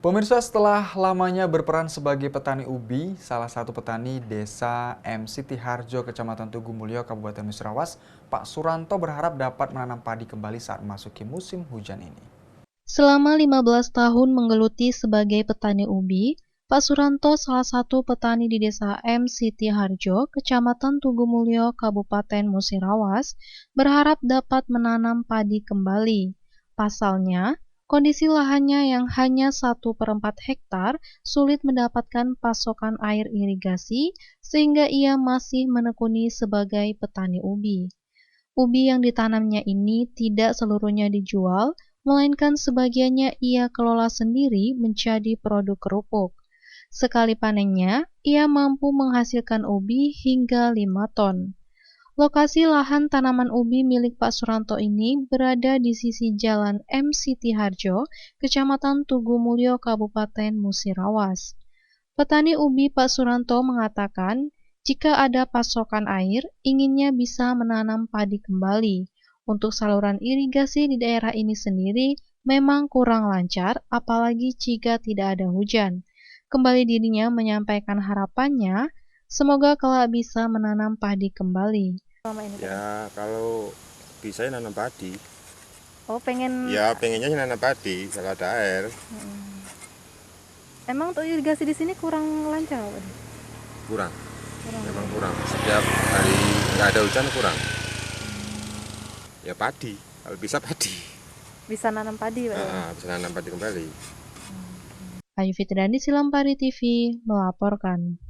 Pemirsa, setelah lamanya berperan sebagai petani ubi, salah satu petani desa M. Siti Harjo, Kecamatan Tugu Mulyo, Kabupaten Musirawas, Pak Suranto berharap dapat menanam padi kembali saat memasuki musim hujan ini. Selama 15 tahun menggeluti sebagai petani ubi, Pak Suranto, salah satu petani di desa M. Siti Harjo, Kecamatan Tugu Mulyo, Kabupaten Musirawas, berharap dapat menanam padi kembali. Pasalnya, kondisi lahannya yang hanya 1/4 hektar sulit mendapatkan pasokan air irigasi, sehingga ia masih menekuni sebagai petani ubi. Ubi yang ditanamnya ini tidak seluruhnya dijual, melainkan sebagiannya ia kelola sendiri menjadi produk kerupuk. Sekali panennya, ia mampu menghasilkan ubi hingga 5 ton. Lokasi lahan tanaman ubi milik Pak Suranto ini berada di sisi Jalan M. Siti Harjo, Kecamatan Tugu Mulyo, Kabupaten Musirawas. Petani ubi Pak Suranto mengatakan, jika ada pasokan air, inginnya bisa menanam padi kembali. Untuk saluran irigasi di daerah ini sendiri memang kurang lancar, apalagi jika tidak ada hujan. Kembali dirinya menyampaikan harapannya, semoga kelak bisa menanam padi kembali. Ya kalau bisa ya nanam padi. Oh, pengen. Ya pengennya nanam padi kalau ada air. Emang untuk irigasi di sini kurang lancar, Pak? Kurang. Memang kurang. Setiap hari nggak ada hujan kurang. Ya padi. Kalau bisa padi. Bisa nanam padi, Pak? Bisa nanam padi kembali. Ayu Fitriani, Silampari TV, melaporkan.